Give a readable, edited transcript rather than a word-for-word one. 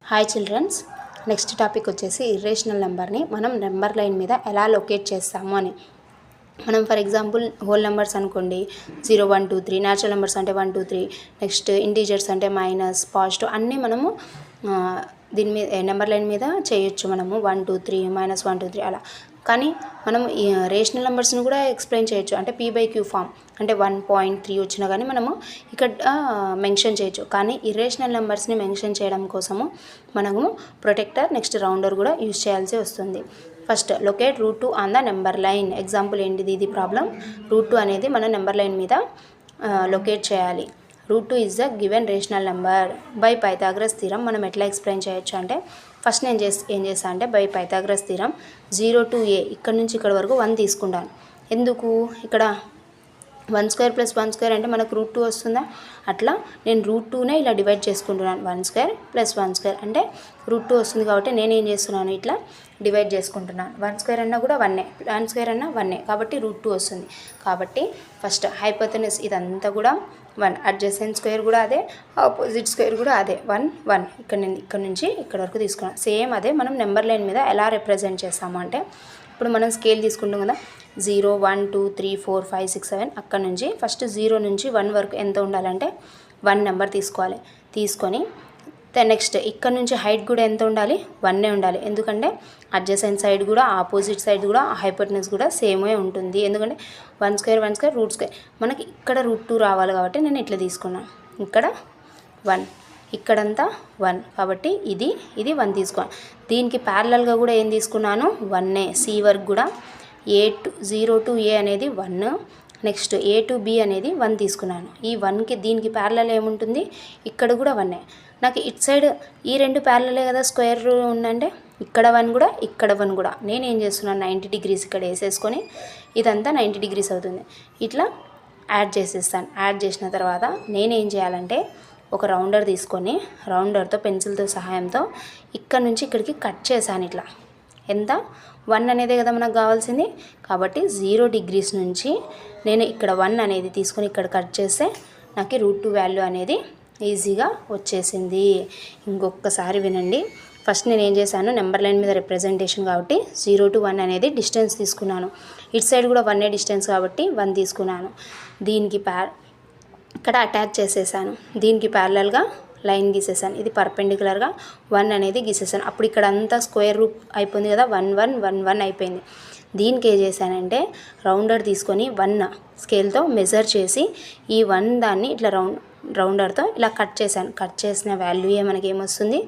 Hi children's, next topic వచ్చేసి irrational నెంబర్ని మనం నెంబర్ లైన్ మీద ఎలా లొకేట్ చేస్తాము అని. మనం ఫర్ ఎగ్జాంపుల్ హోల్ నెంబర్స్ అనుకోండి, 0 1 2 3, న్యాచురల్ నెంబర్స్ అంటే 1 2 3, నెక్స్ట్ ఇంటీజర్స్ అంటే మైనస్, పాజిటివ్ అన్నీ మనము దీని మీద నెంబర్ లైన్ మీద చేయొచ్చు. మనము 1 2 3 -1 2 3 అలా. కానీ మనం రేషనల్ నెంబర్స్ని కూడా ఎక్స్ప్లెయిన్ చేయొచ్చు. అంటే P/Q ఫామ్ అంటే 1.3 వచ్చినా కానీ మనము ఇక్కడ మెన్షన్ చేయొచ్చు. కానీ ఇర్రేషనల్ నెంబర్స్ని మెన్షన్ చేయడం కోసము మనము ప్రొటెక్టర్ నెక్స్ట్ రౌండర్ కూడా యూజ్ చేయాల్సి వస్తుంది. First locate √2 on the number line. Example ఏంటిది, ఇది ప్రాబ్లం. √2 అనేది మన నెంబర్ లైన్ మీద లొకేట్ చేయాలి. √2 is the given rational number by Pythagoras theorem. మనం ఎట్లా ఎక్స్ప్లెయిన్ చేయొచ్చు అంటే, ఫస్ట్ నేను ఏం చేస్తాను అంటే by Pythagoras theorem 0 to a ఇక్కడ నుంచి ఇక్కడ వరకు 1 తీసుకుంటాను. ఎందుకు ఇక్కడ 1² + 1² అంటే మనకు √2 వస్తుందా? అట్లా నేను √2నే ఇలా డివైడ్ చేసుకుంటున్నాను. 1² + 1² అంటే √2 వస్తుంది కాబట్టి నేను ఏం చేస్తున్నాను, ఇట్లా డివైడ్ చేసుకుంటున్నాను. 1² అన్నా కూడా 1ఏ, 1² అన్నా 1ఏ కాబట్టి √2 వస్తుంది. కాబట్టి ఫస్ట్ హైపోటెనస్ ఇదంతా కూడా 1, అడ్జసెంట్ స్క్వేర్ కూడా అదే, ఆపోజిట్ స్క్వేర్ కూడా అదే, 1 1. ఇక్కడ నుంచి ఇక్కడ వరకు తీసుకున్నాను. సేమ్ అదే మనం నెంబర్ లైన్ మీద ఎలా రిప్రజెంట్ చేస్తాము అంటే, ఇప్పుడు మనం స్కేల్ తీసుకుంటాం కదా, 0 1 2 3 4 5 6 7. అక్కడ నుంచి ఫస్ట్ 0 నుంచి 1 వరకు ఎంత ఉండాలంటే 1 నెంబర్ తీసుకోవాలి. తీసుకొని నెక్స్ట్ ఇక్కడ నుంచి హైట్ కూడా ఎంత ఉండాలి, 1ఏ ఉండాలి. ఎందుకంటే అడ్జసెంట్ సైడ్ కూడా ఆపోజిట్ సైడ్ కూడా హైపోటెనస్ కూడా సేమే ఉంటుంది. ఎందుకంటే 1² 1² √2. మనకి ఇక్కడ √2 రావాలి కాబట్టి నేను ఇట్లా తీసుకున్నాను. ఇక్కడ 1, ఇక్కడంతా 1 కాబట్టి ఇది 1 తీసుకోవాలి. దీనికి ప్యారలల్గా కూడా ఏం తీసుకున్నాను, 1ఏ. సి వరకు కూడా 0 to a అనేది 1, నెక్స్ట్ a to b అనేది 1 తీసుకున్నాను. ఈ 1కి దీనికి ప్యారలల్ ఏముంటుంది, ఇక్కడ కూడా 1ఏ. నాకు ఇటు సైడ్ ఈ రెండు ప్యారలలే కదా స్క్వేర్ ఉందంటే, ఇక్కడ 1 కూడా ఇక్కడ 1 కూడా. నేను ఏం చేస్తున్నాను, 90 degrees ఇక్కడ వేసేసుకొని ఇదంతా 90 degrees అవుతుంది. ఇట్లా యాడ్ చేసేస్తాను. యాడ్ చేసిన తర్వాత నేను ఏం చేయాలంటే ఒక రౌండర్ తీసుకొని రౌండర్తో పెన్సిల్తో సహాయంతో ఇక్కడ నుంచి ఇక్కడికి కట్ చేశాను. ఇట్లా ఎంత, 1 అనేదే కదా మనకు కావాల్సింది. కాబట్టి 0 degrees నుంచి నేను ఇక్కడ 1 అనేది తీసుకొని ఇక్కడ కట్ చేస్తే నాకు √2 వాల్యూ అనేది ఈజీగా వచ్చేసింది. ఇంకొకసారి వినండి. ఫస్ట్ నేను ఏం చేశాను, నెంబర్ లైన్ మీద రిప్రజెంటేషన్ కాబట్టి 0 to 1 అనేది డిస్టెన్స్ తీసుకున్నాను. ఇటు సైడ్ కూడా 1ఏ డిస్టెన్స్ కాబట్టి 1 తీసుకున్నాను. దీనికి ఇక్కడ అటాచ్ చేసేసాను. దీనికి ప్యారలల్గా లైన్ గీసేసాను. ఇది పర్పెండికులర్గా 1 అనేది గీసేసాను. అప్పుడు ఇక్కడ అంతా స్క్వేర్ రూట్ అయిపోయింది కదా, 1 1 1 1 అయిపోయింది. దీనికి ఏం చేశానంటే రౌండర్ తీసుకొని 1 స్కేల్తో మెజర్ చేసి ఈ 1 దాన్ని ఇట్లా రౌండర్తో ఇలా కట్ చేశాను. కట్ చేసిన వాల్యూ మనకి ఏమొస్తుంది,